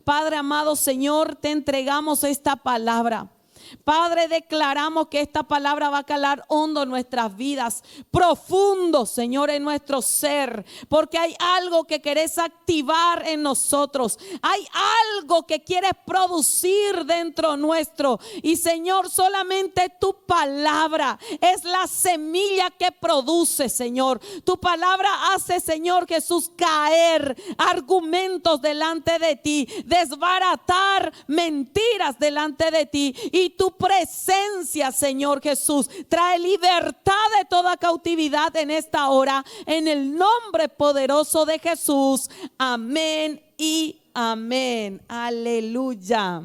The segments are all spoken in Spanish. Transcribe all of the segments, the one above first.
Padre amado, Señor, te entregamos esta palabra. Padre, declaramos que esta palabra va a calar hondo en nuestras vidas, profundo, Señor, en nuestro ser, porque hay algo que querés activar en nosotros, hay algo que quieres producir dentro nuestro, y Señor, solamente tu palabra es la semilla que produce, Señor. Tu palabra hace, Señor Jesús, caer argumentos delante de ti, desbaratar mentiras delante de ti, y tu presencia, Señor Jesús, trae libertad de toda cautividad en esta hora, en el nombre poderoso de Jesús. Amén y amén. Aleluya.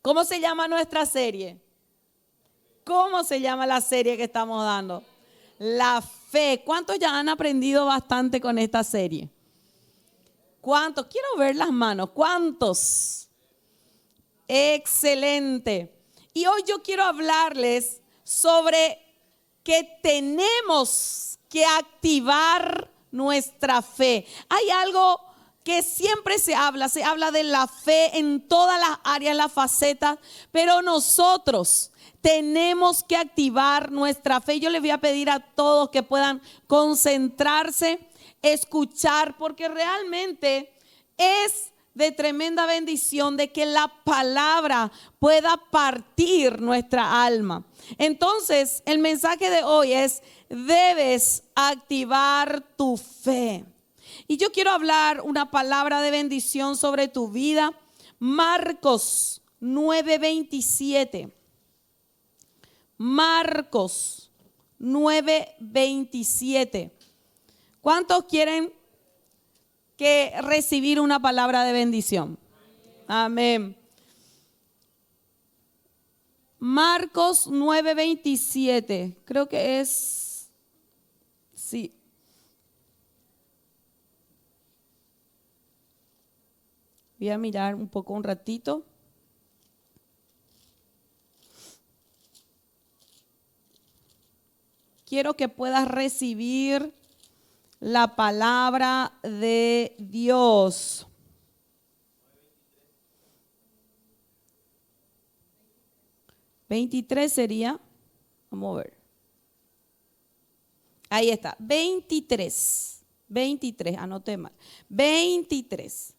¿Cómo se llama nuestra serie? ¿Cómo se llama la serie que estamos dando? La fe. ¿Cuántos ya han aprendido bastante con esta serie? ¿Cuántos? Quiero ver las manos. ¿Cuántos? Excelente. Y hoy yo quiero hablarles sobre que tenemos que activar nuestra fe. Hay algo que siempre se habla de la fe en todas las áreas, las facetas, pero nosotros tenemos que activar nuestra fe. Yo les voy a pedir a todos que puedan concentrarse, escuchar, porque realmente es de tremenda bendición de que la palabra pueda partir nuestra alma. Entonces, el mensaje de hoy es: debes activar tu fe. Y yo quiero hablar una palabra de bendición sobre tu vida. Marcos 9:27. Marcos 9:27. ¿Cuántos quieren que recibir una palabra de bendición? Amén. Marcos 9:27. Creo que es, sí. Voy a mirar un poco un ratito. Quiero que puedas recibir la palabra de Dios. ¿23 sería? Vamos a ver. Ahí está, 23. 23, anoté mal. 23.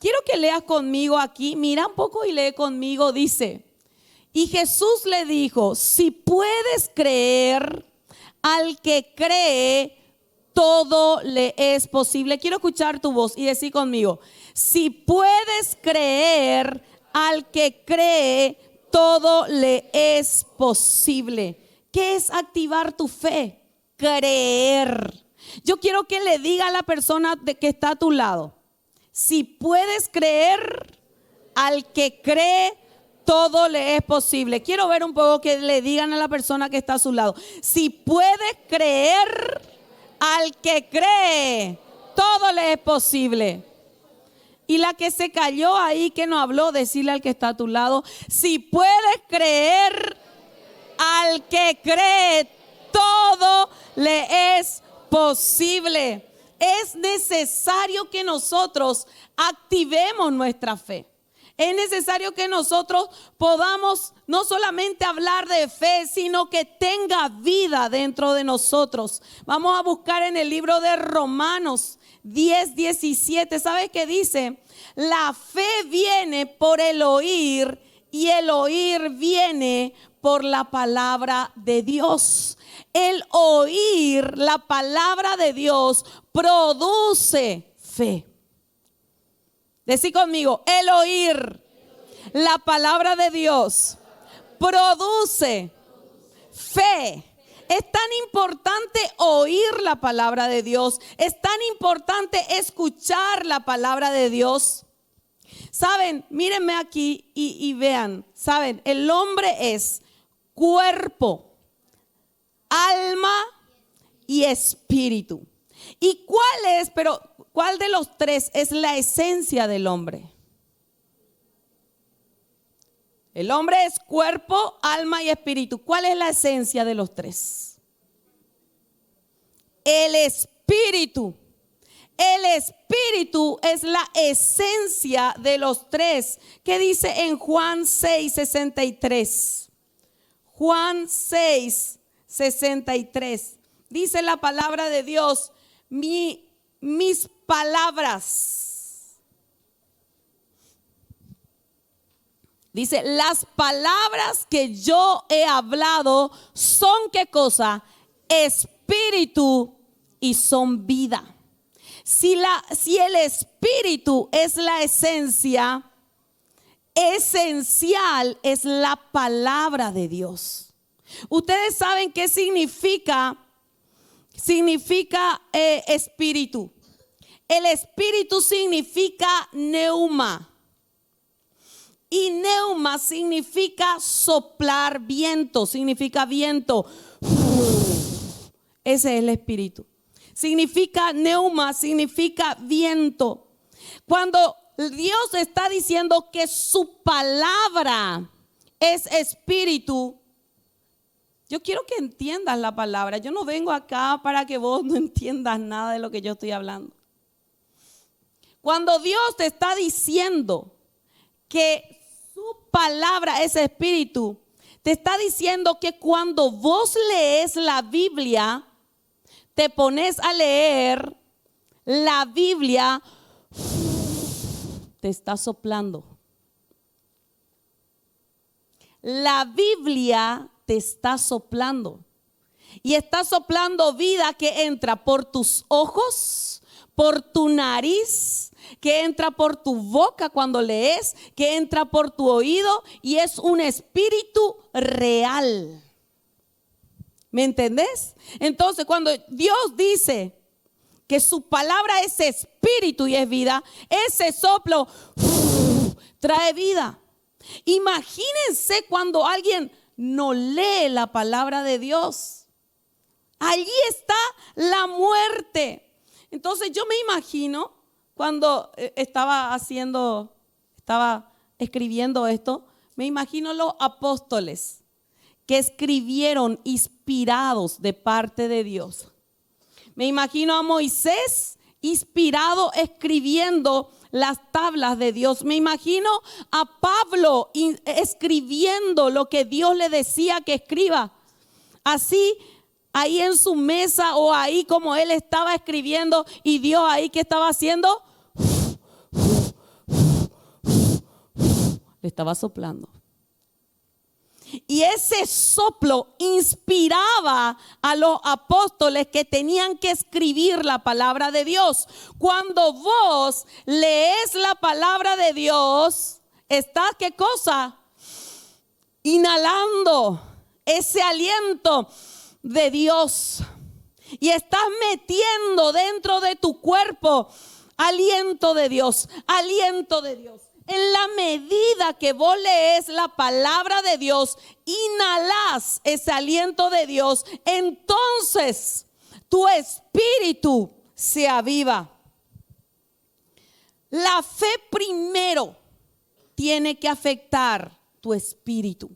Quiero que leas conmigo aquí. Mira un poco y lee conmigo. Dice: y Jesús le dijo: si puedes creer, al que cree, todo le es posible. Quiero escuchar tu voz y decir conmigo: si puedes creer, al que cree, todo le es posible. ¿Qué es activar tu fe? Creer. Yo quiero que le diga a la persona que está a tu lado: si puedes creer, al que cree, todo le es posible. Quiero ver un poco que le digan a la persona que está a su lado: si puedes creer, al que cree, todo le es posible. Y la que se cayó ahí, que no habló, decirle al que está a tu lado: si puedes creer, al que cree, todo le es posible. Es necesario que nosotros activemos nuestra fe. Es necesario que nosotros podamos no solamente hablar de fe, sino que tenga vida dentro de nosotros. Vamos a buscar en el libro de Romanos 10:17. ¿Sabe qué dice? La fe viene por el oír, y el oír viene por la palabra de Dios. El oír la palabra de Dios produce fe. Decí conmigo: el oír la palabra de Dios produce fe. Es tan importante oír la palabra de Dios. Es tan importante escuchar la palabra de Dios. Saben, mírenme aquí y vean. Saben, el hombre es cuerpo, alma y espíritu. ¿Y cuál de los tres es la esencia del hombre? El hombre es cuerpo, alma y espíritu. ¿Cuál es la esencia de los tres? El espíritu. El espíritu es la esencia de los tres. ¿Qué dice en Juan 6:63? Juan 6:63. Dice la palabra de Dios, mis palabras. Dice, las palabras que yo he hablado son, ¿qué cosa? Espíritu y son vida. Si el espíritu es la esencia, esencial es la palabra de Dios. Ustedes saben qué significa espíritu. El espíritu significa neuma. Y neuma significa soplar viento, significa viento. Ese es el espíritu. Significa neuma, significa viento. Cuando Dios está diciendo que su palabra es espíritu, yo quiero que entiendas la palabra. Yo no vengo acá para que vos no entiendas nada de lo que yo estoy hablando. Cuando Dios te está diciendo que su palabra es espíritu, te está diciendo que cuando vos lees la Biblia, te pones a leer la Biblia, te está soplando. La Biblia te está soplando. Y está soplando vida que entra por tus ojos, por tu nariz, que entra por tu boca cuando lees, que entra por tu oído, y es un espíritu real. ¿Me entendés? Entonces, cuando Dios dice que su palabra es espíritu y es vida, ese soplo trae vida. Imagínense cuando alguien no lee la palabra de Dios. Allí está la muerte. Entonces yo me imagino cuando estaba escribiendo esto, me imagino los apóstoles que escribieron inspirados de parte de Dios. Me imagino a Moisés inspirado escribiendo las tablas de Dios. Me imagino a Pablo escribiendo lo que Dios le decía que escriba. Así, ahí en su mesa o ahí como él estaba escribiendo, y Dios ahí, ¿qué estaba haciendo? Le estaba soplando. Y ese soplo inspiraba a los apóstoles que tenían que escribir la palabra de Dios. Cuando vos lees la palabra de Dios, estás, ¿qué cosa? Inhalando ese aliento de Dios. Y estás metiendo dentro de tu cuerpo aliento de Dios, aliento de Dios. En la medida que vos lees la palabra de Dios, inhalás ese aliento de Dios, entonces tu espíritu se aviva. La fe primero tiene que afectar tu espíritu.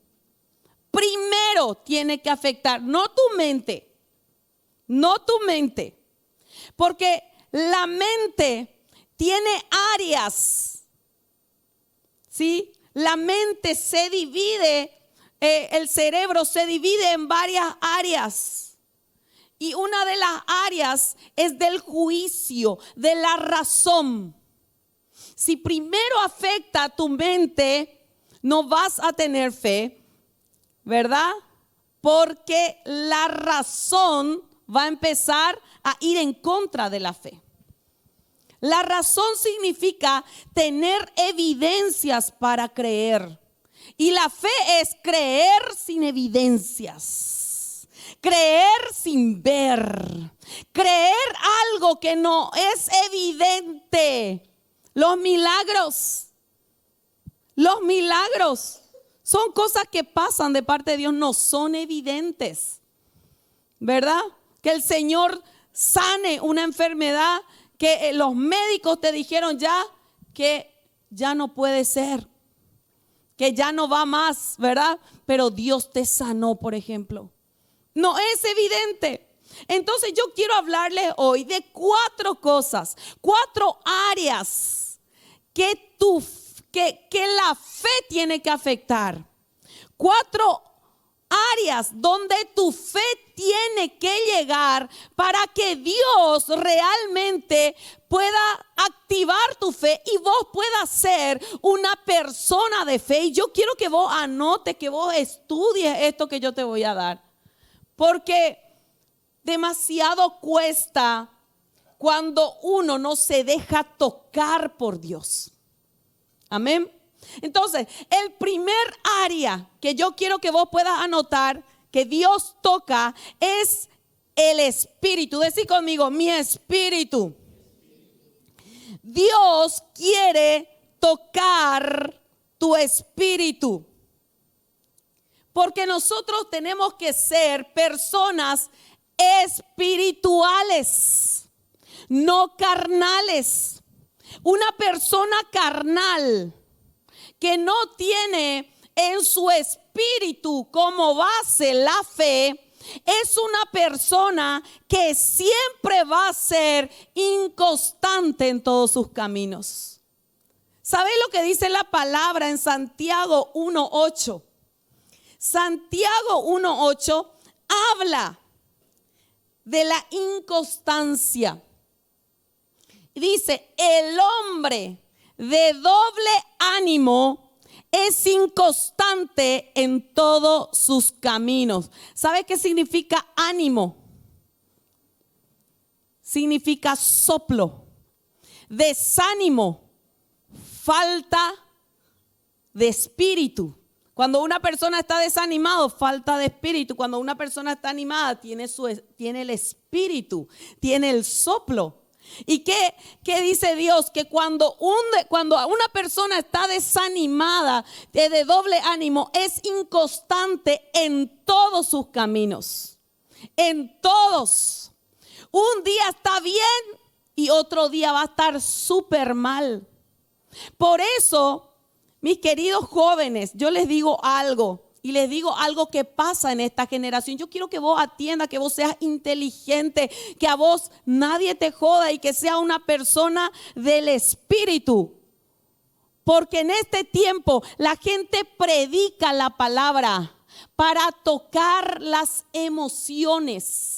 Primero tiene que afectar, no tu mente, porque la mente tiene áreas. ¿Sí? La mente se divide, el cerebro se divide en varias áreas. Y una de las áreas es del juicio, de la razón. Si primero afecta a tu mente, no vas a tener fe, ¿verdad? Porque la razón va a empezar a ir en contra de la fe. La razón significa tener evidencias para creer. Y la fe es creer sin evidencias. Creer sin ver. Creer algo que no es evidente. Los milagros son cosas que pasan de parte de Dios, no son evidentes. ¿Verdad? Que el Señor sane una enfermedad que los médicos te dijeron que ya no puede ser, que ya no va más, ¿verdad? Pero Dios te sanó, por ejemplo. No es evidente. Entonces yo quiero hablarles hoy de 4 cosas, 4 áreas que la fe tiene que afectar. 4 áreas donde tu fe tiene que llegar para que Dios realmente pueda activar tu fe y vos puedas ser una persona de fe. Y yo quiero que vos anotes, que vos estudies esto que yo te voy a dar, porque demasiado cuesta cuando uno no se deja tocar por Dios. Amén. Entonces, el primer área que yo quiero que vos puedas anotar que Dios toca es el espíritu. Decí conmigo, mi espíritu. Dios quiere tocar tu espíritu, porque nosotros tenemos que ser personas espirituales, no carnales. Una persona carnal que no tiene en su espíritu como base la fe, es una persona que siempre va a ser inconstante en todos sus caminos. ¿Sabes lo que dice la palabra en Santiago 1:8? Santiago 1:8 habla de la inconstancia. Dice, el hombre de doble ánimo es inconstante en todos sus caminos. ¿Sabe qué significa ánimo? Significa soplo. Desánimo, falta de espíritu. Cuando una persona está desanimado, falta de espíritu. Cuando una persona está animada, tiene el espíritu, tiene el soplo. ¿Y qué dice Dios? Que cuando una persona está desanimada, de doble ánimo, es inconstante en todos sus caminos. En todos. Un día está bien y otro día va a estar súper mal. Por eso, mis queridos jóvenes, yo les digo algo. Y les digo algo que pasa en esta generación. Yo quiero que vos atiendas, que vos seas inteligente, que a vos nadie te joda y que sea una persona del espíritu. Porque en este tiempo la gente predica la palabra para tocar las emociones.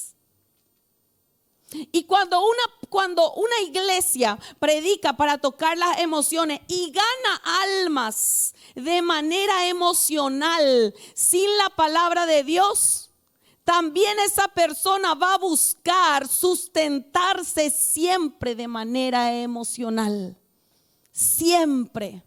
Y cuando una iglesia predica para tocar las emociones y gana almas de manera emocional sin la palabra de Dios, también esa persona va a buscar sustentarse siempre de manera emocional. Siempre.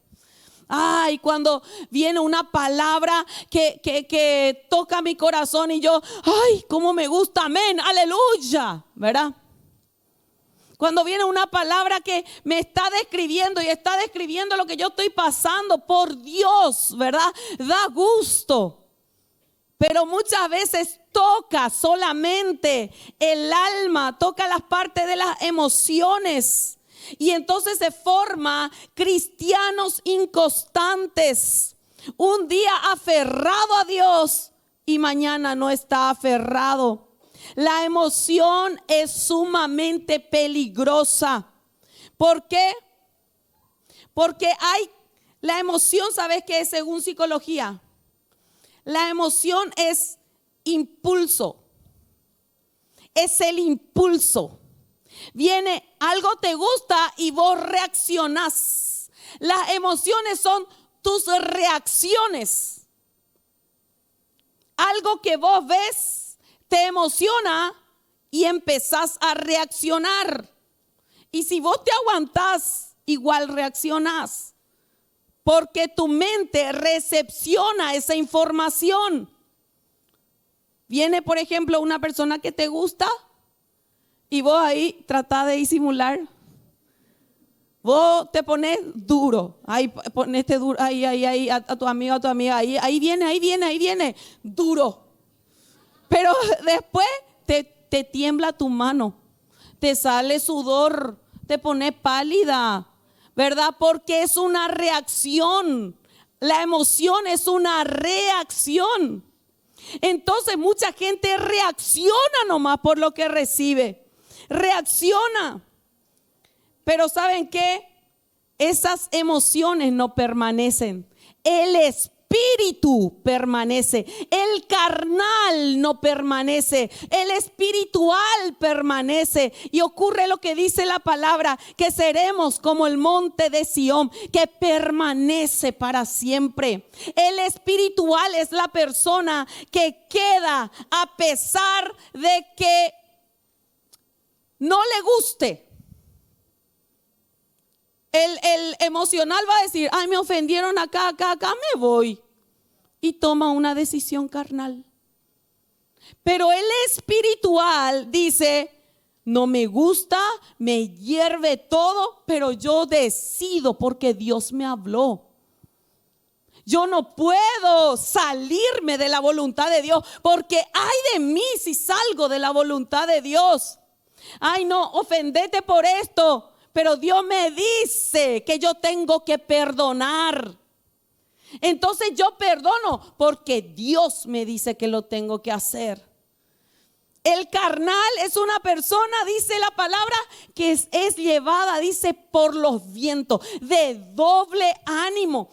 Ay, cuando viene una palabra que toca mi corazón y yo, ay, cómo me gusta, amén, aleluya, ¿verdad? Cuando viene una palabra que me está describiendo y está describiendo lo que yo estoy pasando, por Dios, ¿verdad? Da gusto. Pero muchas veces toca solamente el alma, toca las partes de las emociones. Y entonces se forma cristianos inconstantes. Un día aferrado a Dios y mañana no está aferrado. La emoción es sumamente peligrosa. ¿Por qué? Porque la emoción, ¿sabes qué es según psicología? La emoción es impulso. Es el impulso. Viene, algo te gusta y vos reaccionás. Las emociones son tus reacciones. Algo que vos ves te emociona y empezás a reaccionar. Y si vos te aguantás, igual reaccionás. Porque tu mente recepciona esa información. Viene, por ejemplo, una persona que te gusta y vos ahí tratás de disimular. Vos te pones duro. Ahí ponete duro. Ahí a tu amigo, a tu amiga. Ahí viene. Duro. Pero después te tiembla tu mano. Te sale sudor. Te pones pálida. ¿Verdad? Porque es una reacción. La emoción es una reacción. Entonces mucha gente reacciona nomás por lo que recibe. Reacciona. Pero ¿saben qué? Esas emociones no permanecen. El espíritu permanece. El carnal no permanece. El espiritual permanece. Y ocurre lo que dice la palabra, que seremos como el monte de Sión, que permanece para siempre. El espiritual es la persona que queda a pesar de que no le guste. El emocional va a decir, ay, me ofendieron acá, me voy. Y toma una decisión carnal. Pero el espiritual dice, no me gusta, me hierve todo, pero yo decido porque Dios me habló. Yo no puedo salirme de la voluntad de Dios, porque ay de mí si salgo de la voluntad de Dios. Ay, no, ofendete por esto. Pero Dios me dice que yo tengo que perdonar. Entonces yo perdono porque Dios me dice que lo tengo que hacer. El carnal es una persona, dice la palabra, que es llevada, dice, por los vientos, de doble ánimo.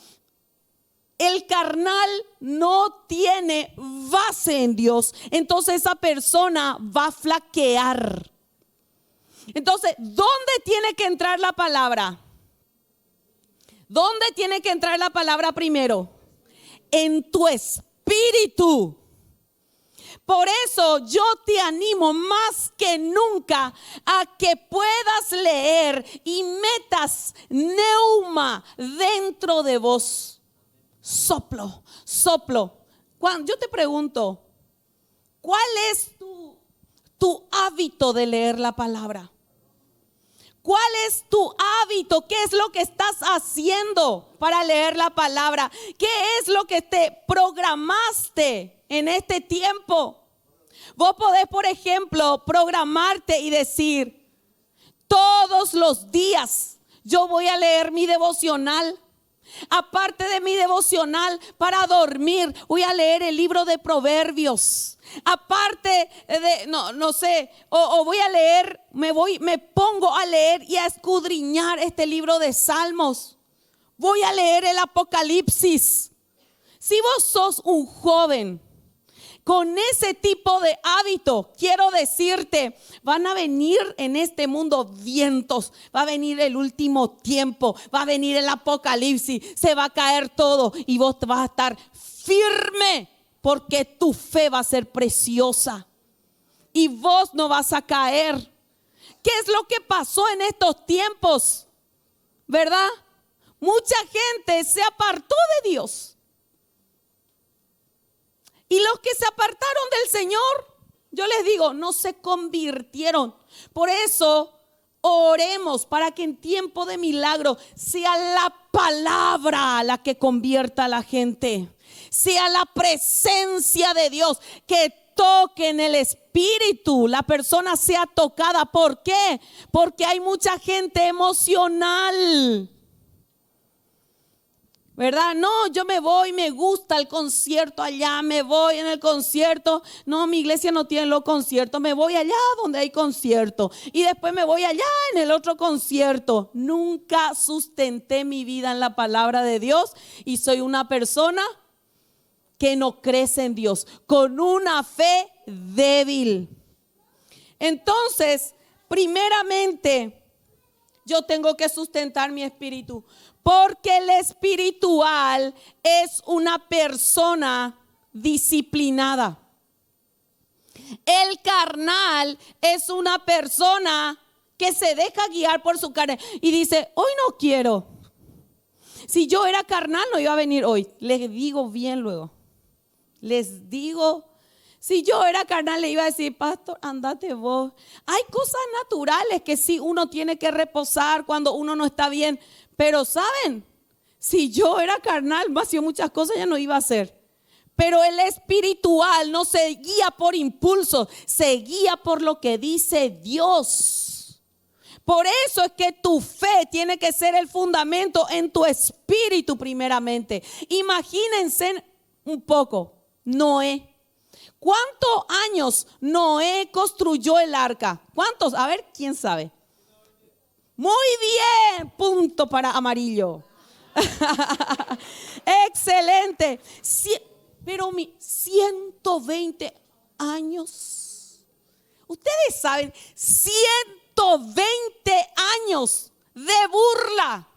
El carnal no tiene base en Dios. Entonces esa persona va a flaquear. Entonces, ¿dónde tiene que entrar la palabra? ¿Dónde tiene que entrar la palabra primero? En tu espíritu. Por eso yo te animo más que nunca a que puedas leer y metas neuma dentro de vos. Soplo. Yo te pregunto, ¿cuál es tu hábito de leer la palabra? ¿Cuál es tu hábito? ¿Qué es lo que estás haciendo para leer la palabra? ¿Qué es lo que te programaste en este tiempo? Vos podés, por ejemplo, programarte y decir, todos los días yo voy a leer mi devocional. Aparte de mi devocional para dormir, voy a leer el libro de Proverbios. Aparte de, no sé, o voy a leer, me pongo a leer y a escudriñar este libro de Salmos. Voy a leer el Apocalipsis. Si vos sos un joven con ese tipo de hábito, quiero decirte, van a venir en este mundo vientos, va a venir el último tiempo, va a venir el apocalipsis, se va a caer todo y vos vas a estar firme porque tu fe va a ser preciosa y vos no vas a caer. ¿Qué es lo que pasó en estos tiempos? ¿Verdad? Mucha gente se apartó de Dios. Y los que se apartaron del Señor, yo les digo, no se convirtieron. Por eso oremos para que en tiempo de milagro sea la palabra la que convierta a la gente. Sea la presencia de Dios que toque en el espíritu. La persona sea tocada. ¿Por qué? Porque hay mucha gente emocional. ¿Verdad? No, yo me voy, me gusta el concierto allá, me voy en el concierto. No, mi iglesia no tiene los conciertos, me voy allá donde hay concierto. Y después me voy allá en el otro concierto. Nunca sustenté mi vida en la palabra de Dios y soy una persona que no crece en Dios, con una fe débil. Entonces, primeramente, yo tengo que sustentar mi espíritu. Porque el espiritual es una persona disciplinada. El carnal es una persona que se deja guiar por su carne y dice, hoy no quiero. Si yo era carnal no iba a venir hoy. Les digo bien luego. Les digo, si yo era carnal le iba a decir, pastor, andate vos. Hay cosas naturales que sí uno tiene que reposar cuando uno no está bien. Pero ¿saben? Si yo era carnal, muchas cosas ya no iba a hacer. Pero el espiritual no se guía por impulso, se guía por lo que dice Dios. Por eso es que tu fe tiene que ser el fundamento en tu espíritu primeramente. Imagínense un poco, Noé. ¿Cuántos años Noé construyó el arca? ¿Cuántos? A ver, ¿quién sabe? Muy bien, punto para amarillo. Excelente. Pero 120 años. Ustedes saben, 120 años de burla.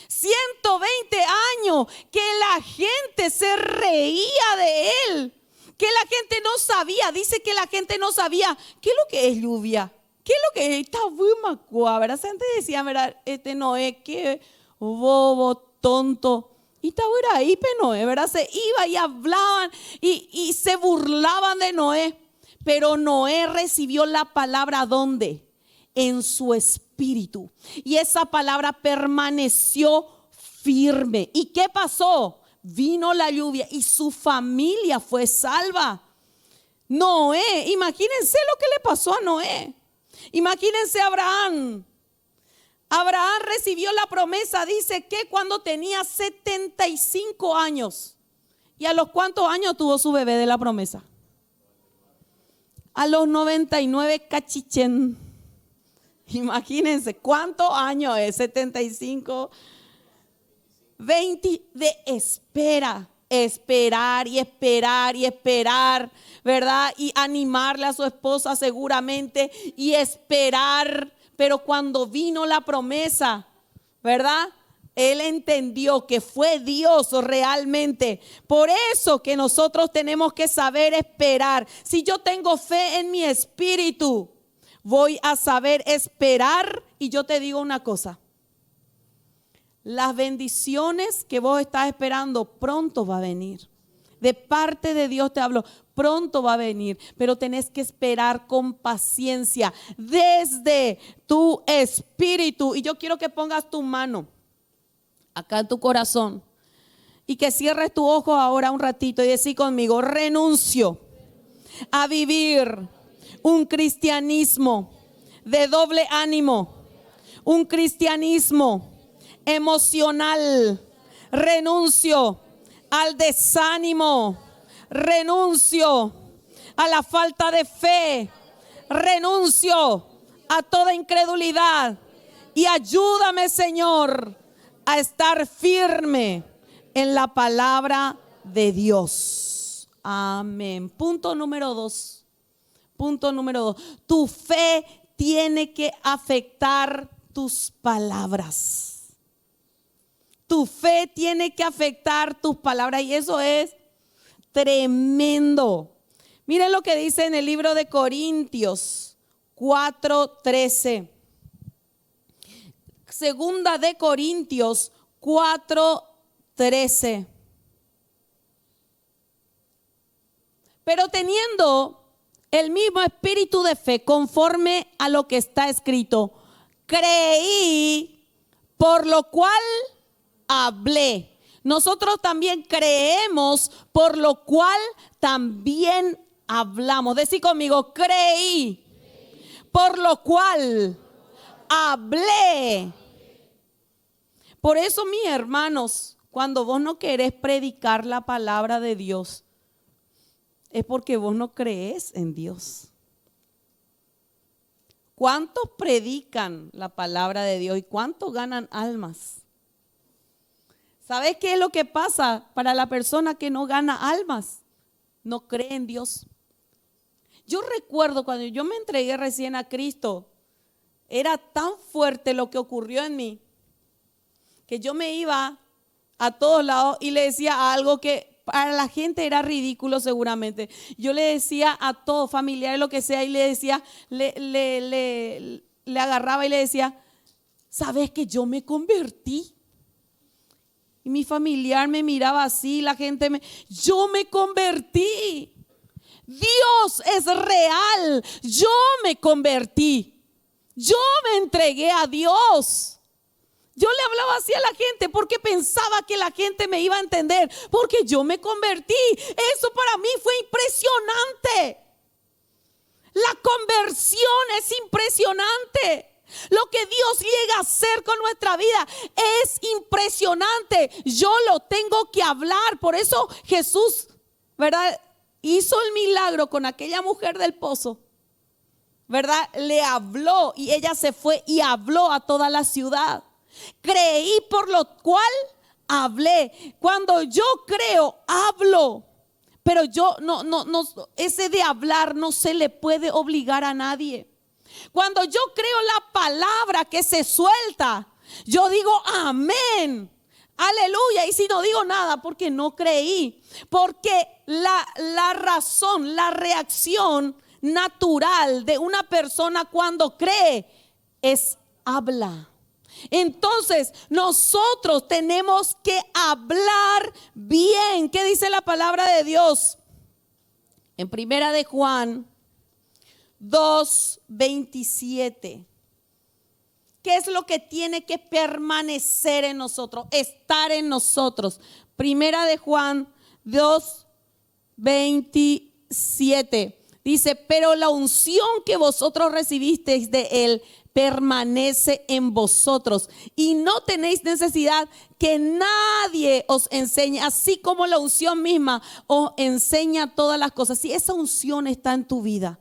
120 años que la gente se reía de él. Que la gente no sabía, dice que la gente no sabía qué es lo que es lluvia. ¿Qué es lo que es? Está buimacua, ¿verdad? Antes decía, ¿verdad? Noé, qué bobo, tonto. Y estaba ahí, Noé, ¿verdad? Se iba y hablaban y se burlaban de Noé. Pero Noé recibió la palabra, ¿dónde? En su espíritu. Y esa palabra permaneció firme. ¿Y qué pasó? Vino la lluvia y su familia fue salva. Noé, imagínense lo que le pasó a Noé. Imagínense a Abraham. Abraham recibió la promesa, dice que cuando tenía 75 años. ¿Y a los cuántos años tuvo su bebé de la promesa? A los 99 cachichen. Imagínense, ¿cuántos años es? 75, 20 de espera. Esperar y esperar y esperar, ¿verdad? Y animarle a su esposa seguramente y esperar. Pero cuando vino la promesa, ¿verdad? Él entendió que fue Dios realmente. Por eso que nosotros tenemos que saber esperar. Si yo tengo fe en mi espíritu, voy a saber esperar. Y yo te digo una cosa. Las bendiciones que vos estás esperando pronto va a venir. De parte de Dios te hablo, pronto va a venir, pero tenés que esperar con paciencia desde tu espíritu. Y yo quiero que pongas tu mano acá en tu corazón y que cierres tu ojo ahora un ratito y decir conmigo: renuncio a vivir un cristianismo de doble ánimo, un cristianismo emocional. Renuncio al desánimo, renuncio a la falta de fe, renuncio a toda incredulidad y ayúdame, Señor, a estar firme en la palabra de Dios. Amén. Punto número 2. Punto número 2. Tu fe tiene que afectar tus palabras. Tu fe tiene que afectar tus palabras y eso es tremendo. Miren lo que dice en el libro de Corintios 4:13. Segunda de Corintios 4:13. Pero teniendo el mismo espíritu de fe, conforme a lo que está escrito, creí, por lo cual hablé. Nosotros también creemos, por lo cual también hablamos. Decí conmigo: creí, por lo cual hablé. Por eso, mis hermanos, cuando vos no querés predicar la palabra de Dios, es porque vos no crees en Dios. ¿Cuántos predican la palabra de Dios y cuántos ganan almas? ¿Sabes qué es lo que pasa para la persona que no gana almas? No cree en Dios. Yo recuerdo cuando yo me entregué recién a Cristo, era tan fuerte lo que ocurrió en mí, que yo me iba a todos lados y le decía algo que para la gente era ridículo seguramente. Yo le decía a todos, familiares, lo que sea, y le decía, le agarraba y le decía: ¿sabes que yo me convertí? Y mi familiar me miraba así, la gente yo me convertí. Dios es real. Yo me convertí. Yo me entregué a Dios. Yo le hablaba así a la gente porque pensaba que la gente me iba a entender, porque yo me convertí. Eso para mí fue impresionante. La conversión es impresionante. Lo que Dios llega a hacer con nuestra vida es impresionante. Yo lo tengo que hablar. Por eso Jesús, ¿verdad?, hizo el milagro con aquella mujer del pozo, ¿verdad? Le habló y ella se fue y habló a toda la ciudad. Creí, por lo cual hablé. Cuando yo creo, hablo. Pero yo no, ese de hablar no se le puede obligar a nadie. Cuando yo creo la palabra que se suelta, yo digo amén, aleluya. Y si no digo nada, porque no creí. Porque la razón, la reacción natural de una persona cuando cree es habla. Entonces nosotros tenemos que hablar bien. ¿Qué dice la palabra de Dios? En primera de Juan 2:27. ¿Qué es lo que tiene que permanecer en nosotros? Estar en nosotros. Primera de Juan 2:27. Dice, pero la unción que vosotros recibisteis de Él permanece en vosotros y no tenéis necesidad que nadie os enseñe, así como la unción misma os enseña todas las cosas. Si esa unción está en tu vida,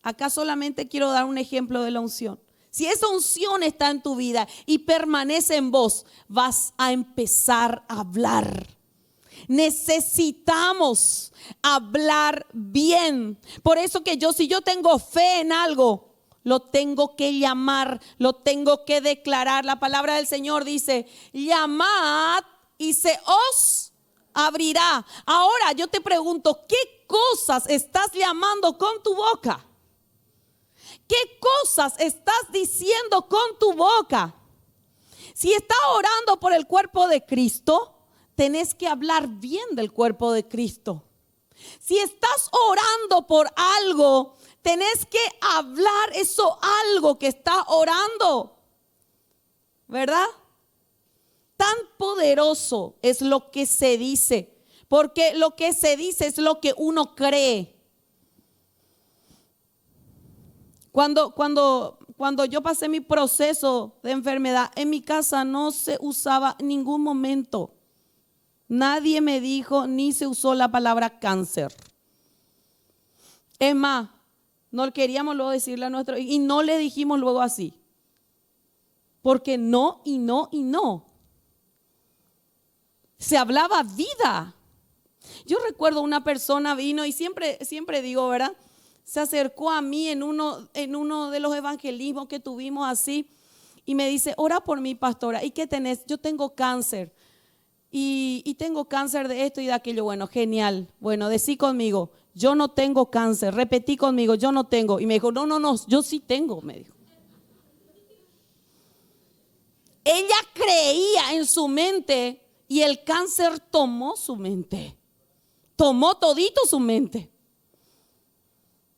acá solamente quiero dar un ejemplo de la unción. Si esa unción está en tu vida y permanece en vos, vas a empezar a hablar. Necesitamos hablar bien. Por eso que si yo tengo fe en algo, lo tengo que llamar, lo tengo que declarar. La palabra del Señor dice, llamad y se os abrirá. Ahora yo te pregunto, ¿qué cosas estás llamando con tu boca? ¿Qué cosas estás diciendo con tu boca? Si estás orando por el cuerpo de Cristo, tenés que hablar bien del cuerpo de Cristo. Si estás orando por algo, tenés que hablar eso algo que está orando, ¿verdad? Tan poderoso es lo que se dice, porque lo que se dice es lo que uno cree. Cuando yo pasé mi proceso de enfermedad, en mi casa no se usaba en ningún momento. Nadie me dijo ni se usó la palabra cáncer. Es más, no queríamos luego decirle a nuestro y no le dijimos luego así. Porque no y no y no. Se hablaba vida. Yo recuerdo una persona vino y siempre digo, ¿verdad? Se acercó a mí en uno de los evangelismos que tuvimos así y me dice, ora por mí, pastora. ¿Y qué tenés? Yo tengo cáncer. Y tengo cáncer de esto y de aquello. Bueno, genial. Bueno, decí conmigo, yo no tengo cáncer. Repetí conmigo, yo no tengo. Y me dijo, no, yo sí tengo, me dijo. Ella creía en su mente y el cáncer tomó su mente. Tomó todito su mente.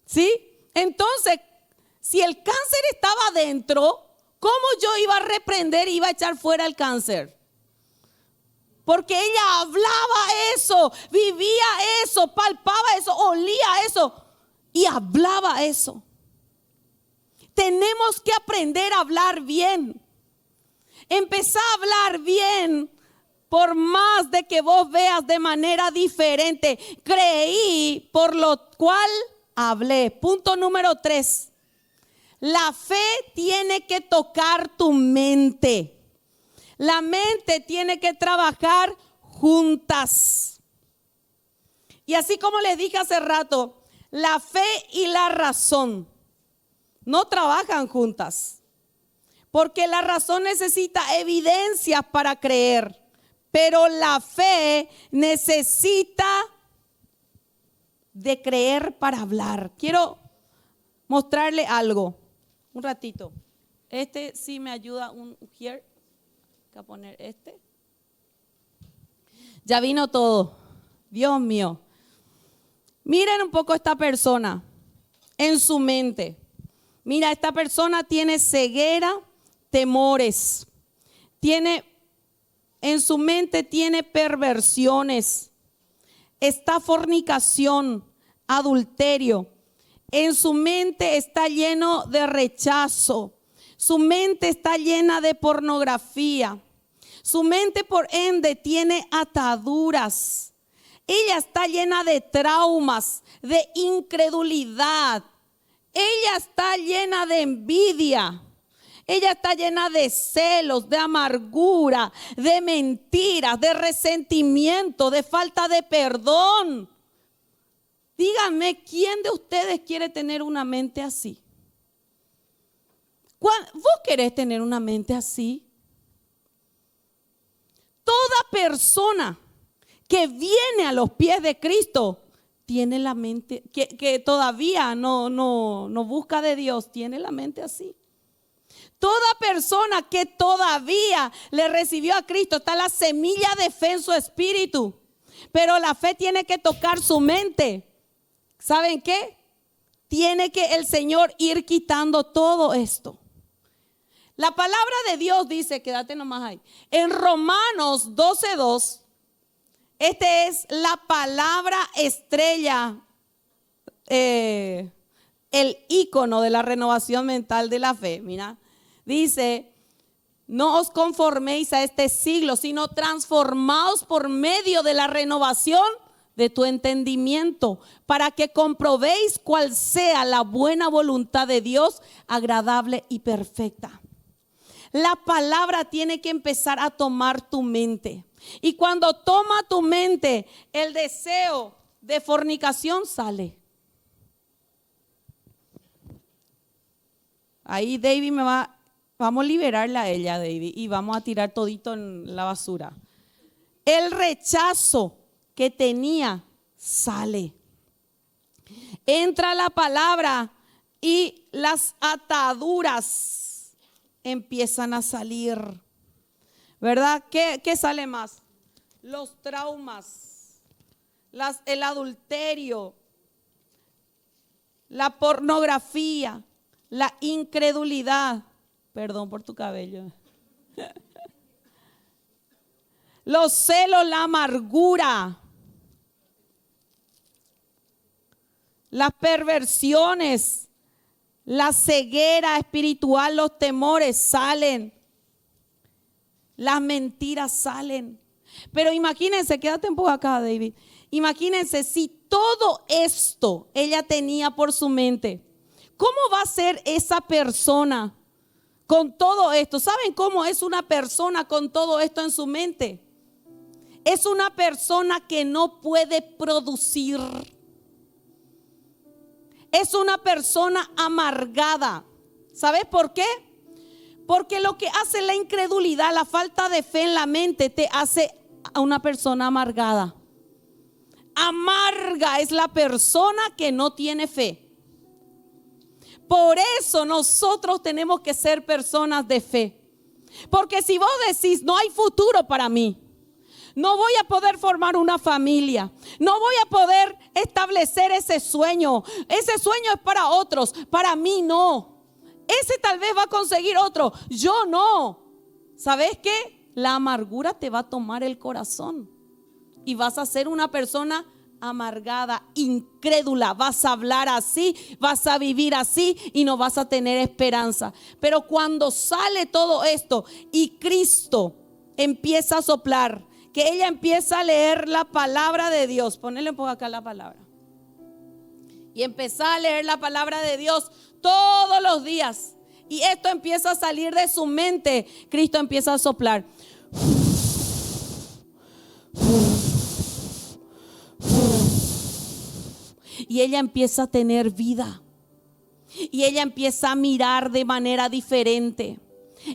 ¿Sí? Entonces, si el cáncer estaba adentro, ¿cómo yo iba a reprender y iba a echar fuera el cáncer? Porque ella hablaba eso, vivía eso, palpaba eso, olía eso y hablaba eso. Tenemos que aprender a hablar bien. Empezá a hablar bien por más de que vos veas de manera diferente. Creí, por lo cual hablé. Punto número 3. La fe tiene que tocar tu mente. La mente tiene que trabajar juntas. Y así como les dije hace rato, la fe y la razón no trabajan juntas. Porque la razón necesita evidencias para creer, pero la fe necesita de creer para hablar. Quiero mostrarle algo, un ratito. Este sí me ayuda here. A poner este. Ya vino todo. Dios mío. Miren un poco esta persona en su mente. Mira, esta persona tiene ceguera, temores. En su mente tiene perversiones. Está fornicación, adulterio. En su mente está lleno de rechazo. Su mente está llena de pornografía. Su mente, por ende, tiene ataduras. Ella está llena de traumas, de incredulidad. Ella está llena de envidia. Ella está llena de celos, de amargura, de mentiras, de resentimiento, de falta de perdón. Díganme, ¿quién de ustedes quiere tener una mente así? ¿Vos querés tener una mente así? Toda persona que viene a los pies de Cristo tiene la mente, que todavía no busca de Dios, tiene la mente así. Toda persona que todavía le recibió a Cristo, está la semilla de fe en su espíritu, pero la fe tiene que tocar su mente. ¿Saben qué? Tiene que el Señor ir quitando todo esto. La palabra de Dios dice, quédate nomás ahí, en Romanos 12:2, esta es la palabra estrella, el ícono de la renovación mental de la fe. Mira, dice, no os conforméis a este siglo, sino transformaos por medio de la renovación de tu entendimiento, para que comprobéis cuál sea la buena voluntad de Dios, agradable y perfecta. La palabra tiene que empezar a tomar tu mente. Y cuando toma tu mente, el deseo de fornicación sale. Ahí David vamos a liberarla a ella, David, y vamos a tirar todito en la basura. El rechazo que tenía sale. Entra la palabra y las ataduras empiezan a salir, ¿verdad? ¿Qué sale más? Los traumas, el adulterio, la pornografía, la incredulidad. Perdón por tu cabello. Los celos, la amargura, las perversiones, la ceguera espiritual, los temores salen. Las mentiras salen. Pero imagínense, quédate un poco acá, David. Imagínense si todo esto ella tenía por su mente. ¿Cómo va a ser esa persona con todo esto? ¿Saben cómo es una persona con todo esto en su mente? Es una persona que no puede producir. Es una persona amargada. ¿Sabes por qué? Porque lo que hace la incredulidad, la falta de fe en la mente, te hace a una persona amargada. Amarga es la persona que no tiene fe. Por eso nosotros tenemos que ser personas de fe. Porque si vos decís, no hay futuro para mí, no voy a poder formar una familia, no voy a poder establecer ese sueño es para otros, para mí no. Ese tal vez va a conseguir otro, yo no. ¿Sabes qué? La amargura te va a tomar el corazón y vas a ser una persona amargada, incrédula. Vas a hablar así, vas a vivir así y no vas a tener esperanza. Pero cuando sale todo esto y Cristo empieza a soplar, que ella empieza a leer la palabra de Dios, ponele un poco acá la palabra, y empieza a leer la palabra de Dios todos los días, y esto empieza a salir de su mente, Cristo empieza a soplar. Y ella empieza a tener vida. Y ella empieza a mirar de manera diferente.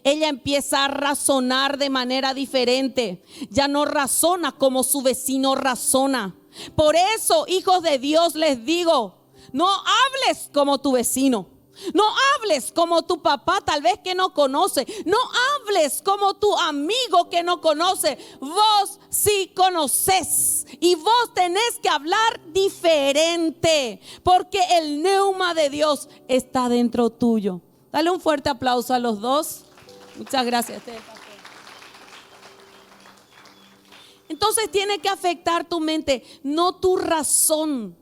Ella empieza a razonar de manera diferente. Ya no razona como su vecino razona. Por eso, hijos de Dios, les digo, no hables como tu vecino. No hables como tu papá tal vez que no conoce. No hables como tu amigo que no conoce. Vos sí conoces y vos tenés que hablar diferente, porque el neuma de Dios está dentro tuyo. Dale un fuerte aplauso a los dos. Muchas gracias. Entonces tiene que afectar tu mente, no tu razón.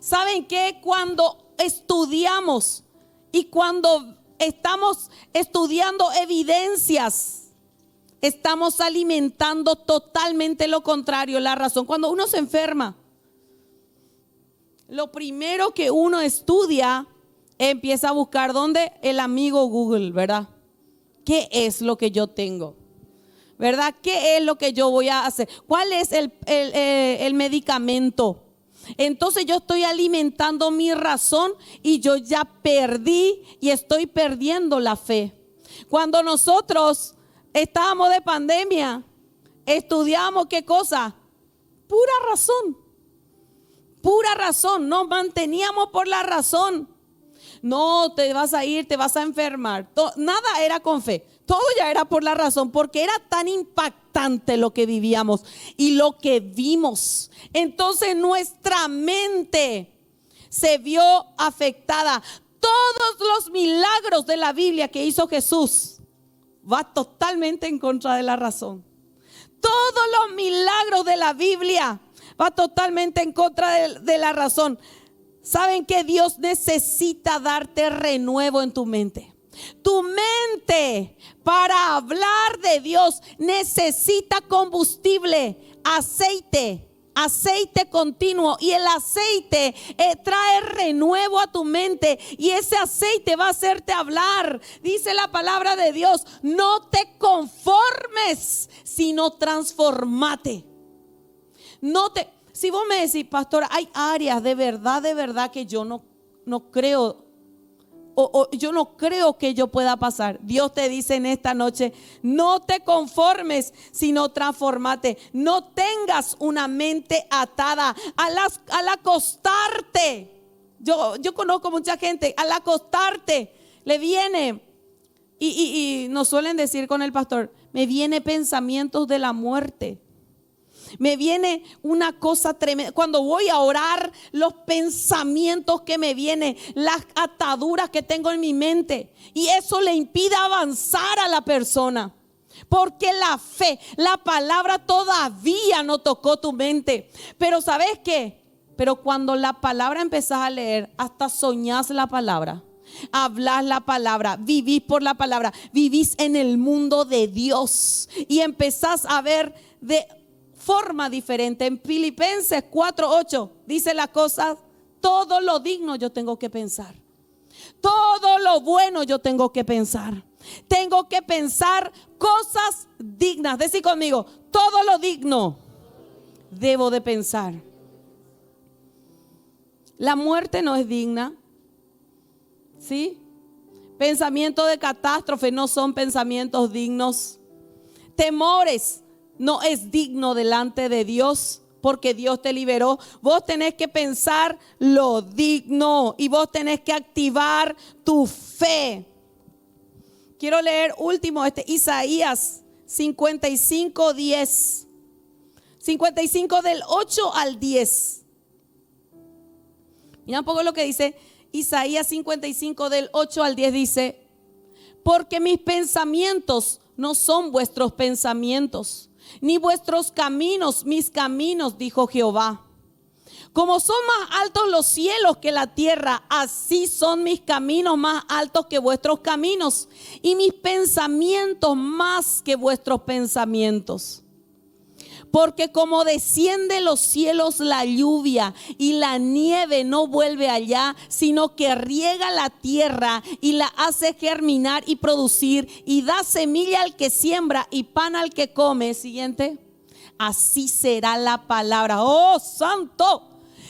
¿Saben qué? Cuando estudiamos y cuando estamos estudiando evidencias estamos alimentando totalmente lo contrario, la razón. Cuando uno se enferma, lo primero que uno estudia, empieza a buscar ¿dónde? El amigo Google, ¿verdad? ¿Qué es lo que yo tengo? ¿Verdad? ¿Qué es lo que yo voy a hacer? ¿Cuál es el medicamento? Entonces yo estoy alimentando mi razón y yo ya perdí y estoy perdiendo la fe. Cuando nosotros estábamos de pandemia, estudiamos ¿qué cosa? Pura razón, nos manteníamos por la razón. No, te vas a ir, te vas a enfermar. Nada era con fe, todo ya era por la razón, porque era tan impactante lo que vivíamos y lo que vimos. Entonces nuestra mente se vio afectada. Todos los milagros de la Biblia que hizo Jesús va totalmente en contra de la razón. Todos los milagros de la Biblia va totalmente en contra de la razón. ¿Saben que Dios necesita darte renuevo en tu mente? Tu mente para hablar de Dios necesita combustible, aceite continuo, y el aceite trae renuevo a tu mente y ese aceite va a hacerte hablar. Dice la palabra de Dios: no te conformes, sino transformate. Si vos me decís, pastora, hay áreas de verdad que yo no creo, o yo no creo que yo pueda pasar. Dios te dice en esta noche: no te conformes, sino transformate. No tengas una mente atada. Al acostarte, yo conozco mucha gente, al acostarte le viene, y nos suelen decir con el pastor, me viene pensamientos de la muerte. Me viene una cosa tremenda. Cuando voy a orar, los pensamientos que me vienen, las ataduras que tengo en mi mente, y eso le impide avanzar a la persona. Porque la fe, la palabra todavía no tocó tu mente. Pero ¿sabes qué? Pero cuando la palabra empezás a leer, hasta soñás la palabra. Hablas la palabra, vivís por la palabra, vivís en el mundo de Dios y empezás a ver de forma diferente. En Filipenses 4:8 dice las cosas: todo lo digno yo tengo que pensar, todo lo bueno yo tengo que pensar. Tengo que pensar cosas dignas. Decí conmigo: todo lo digno debo de pensar. La muerte no es digna, ¿sí? Pensamientos de catástrofe no son pensamientos dignos. Temores no es digno delante de Dios, porque Dios te liberó. Vos tenés que pensar lo digno y vos tenés que activar tu fe. Quiero leer último Isaías 55:10. 55 del 8 al 10. Mira un poco lo que dice Isaías 55 del 8 al 10. Dice: porque mis pensamientos no son vuestros pensamientos, ni vuestros caminos mis caminos, dijo Jehová. Como son más altos los cielos que la tierra, así son mis caminos más altos que vuestros caminos, y mis pensamientos más que vuestros pensamientos. Porque como desciende los cielos la lluvia y la nieve no vuelve allá, sino que riega la tierra y la hace germinar y producir, y da semilla al que siembra y pan al que come. Siguiente. Así será la palabra. Oh, santo.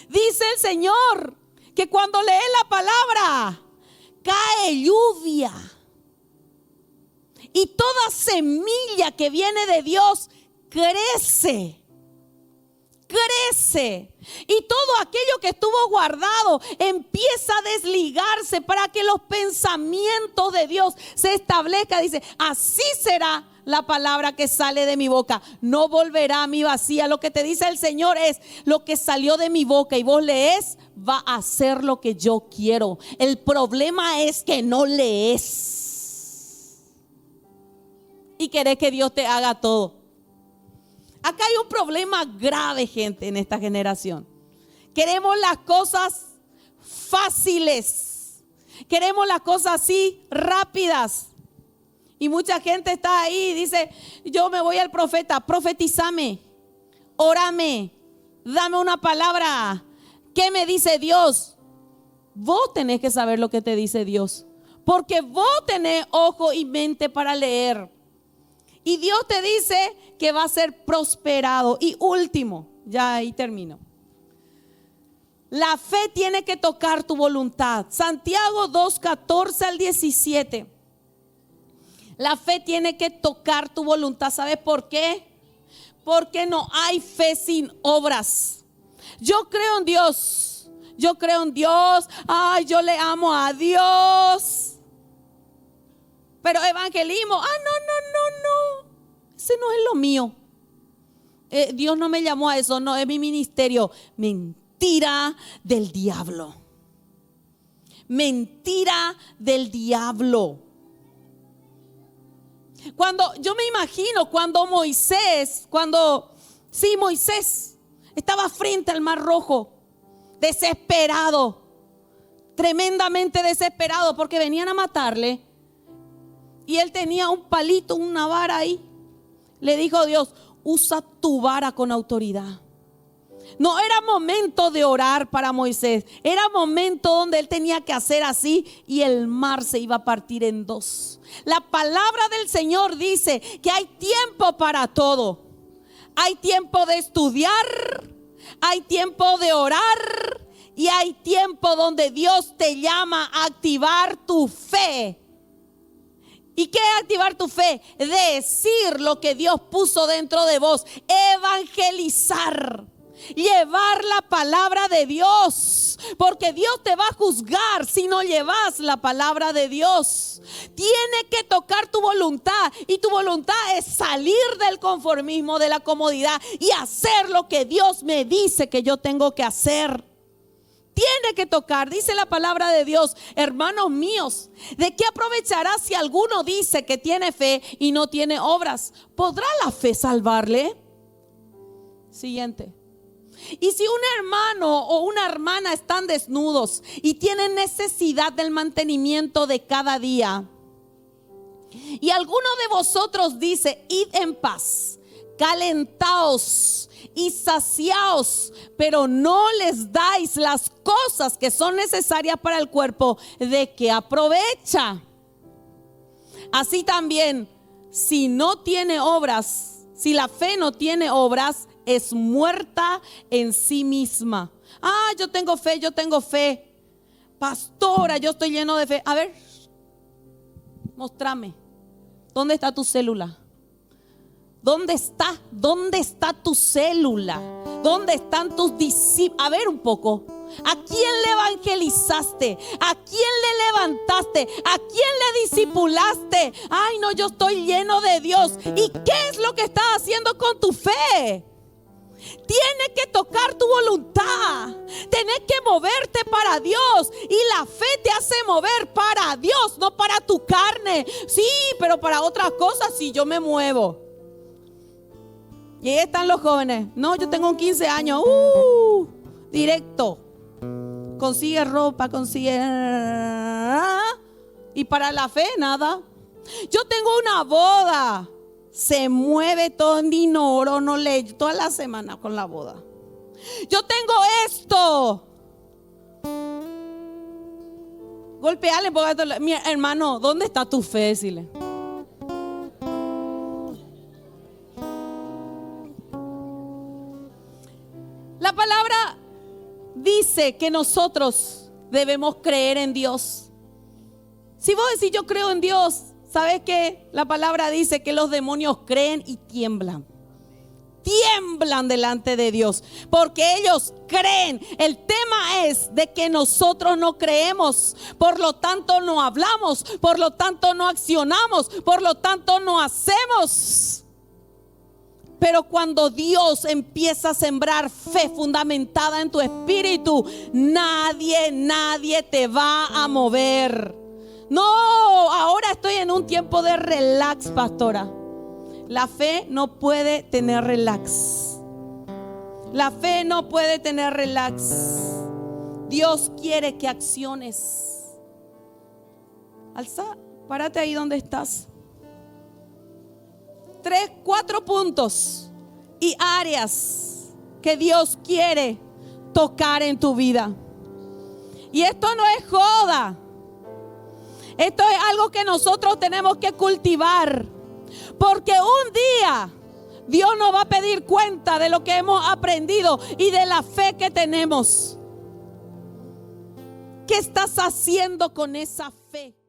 Dice el Señor que cuando lee la palabra cae lluvia, y toda semilla que viene de Dios crece. Y todo aquello que estuvo guardado empieza a desligarse para que los pensamientos de Dios se establezcan. Dice: así será la palabra que sale de mi boca, no volverá a mí vacía. Lo que te dice el Señor es: lo que salió de mi boca y vos lees, va a hacer lo que yo quiero. El problema es que no lees y querés que Dios te haga todo. Acá hay un problema grave, gente, en esta generación. Queremos las cosas fáciles, queremos las cosas así rápidas. Y mucha gente está ahí y dice, yo me voy al profeta, profetízame, órame, dame una palabra. ¿Qué me dice Dios? Vos tenés que saber lo que te dice Dios, porque vos tenés ojo y mente para leer. Y Dios te dice que va a ser prosperado. Y último, ya ahí termino. La fe tiene que tocar tu voluntad. Santiago 2:14 al 17. La fe tiene que tocar tu voluntad. ¿Sabes por qué? Porque no hay fe sin obras. Yo creo en Dios. Yo creo en Dios. Ay, yo le amo a Dios. Pero evangelismo, no. Ese no es lo mío. Dios no me llamó a eso, no es mi ministerio. Mentira del diablo. Mentira del diablo. Cuando yo me imagino cuando Moisés estaba frente al Mar Rojo, desesperado, tremendamente desesperado, porque venían a matarle. Y él tenía un palito, una vara ahí. Le dijo Dios, usa tu vara con autoridad. No era momento de orar para Moisés. Era momento donde él tenía que hacer así y el mar se iba a partir en dos. La palabra del Señor dice que hay tiempo para todo. Hay tiempo de estudiar, hay tiempo de orar y hay tiempo donde Dios te llama a activar tu fe. ¿Y qué es activar tu fe? Decir lo que Dios puso dentro de vos. Evangelizar. Llevar la palabra de Dios. Porque Dios te va a juzgar si no llevas la palabra de Dios. Tiene que tocar tu voluntad. Y tu voluntad es salir del conformismo, de la comodidad y hacer lo que Dios me dice que yo tengo que hacer. Tiene que tocar, dice la palabra de Dios. Hermanos míos, ¿de qué aprovechará si alguno dice que tiene fe y no tiene obras? ¿Podrá la fe salvarle? Siguiente. Y si un hermano o una hermana están desnudos y tienen necesidad del mantenimiento de cada día, y alguno de vosotros dice, id en paz, calentaos y saciaos, pero no les dais las cosas que son necesarias para el cuerpo, ¿de qué aprovecha? Así también, si no tiene obras, si la fe no tiene obras, es muerta en sí misma. Yo tengo fe. Pastora, yo estoy lleno de fe. A ver, mostrame. ¿Dónde está tu célula? ¿Dónde está tu célula? ¿Dónde están tus discípulos? A ver un poco. ¿A quién le evangelizaste? ¿A quién le levantaste? ¿A quién le discipulaste? Ay, no, yo estoy lleno de Dios. ¿Y qué es lo que estás haciendo con tu fe? Tiene que tocar tu voluntad. Tienes que moverte para Dios. Y la fe te hace mover para Dios, no para tu carne. Sí, pero para otras cosas sí yo me muevo. Y ahí están los jóvenes. No, yo tengo 15 años. Directo. Consigue ropa, consigue. Y para la fe, nada. Yo tengo una boda. Se mueve todo en dinero, no leo toda la semana con la boda. Yo tengo esto. Golpeale, mi hermano, ¿dónde está tu fe? Decile. La palabra dice que nosotros debemos creer en Dios. Si vos decís yo creo en Dios, ¿sabes qué? La palabra dice que los demonios creen y tiemblan. Tiemblan delante de Dios porque ellos creen. El tema es de que nosotros no creemos, por lo tanto no hablamos, por lo tanto no accionamos, por lo tanto no hacemos. Pero cuando Dios empieza a sembrar fe fundamentada en tu espíritu, nadie te va a mover. No, ahora estoy en un tiempo de relax, pastora. La fe no puede tener relax. La fe no puede tener relax. Dios quiere que acciones. Alza, párate ahí donde estás. 4 puntos y áreas que Dios quiere tocar en tu vida. Y esto no es joda. Esto es algo que nosotros tenemos que cultivar. Porque un día Dios nos va a pedir cuenta de lo que hemos aprendido y de la fe que tenemos. ¿Qué estás haciendo con esa fe?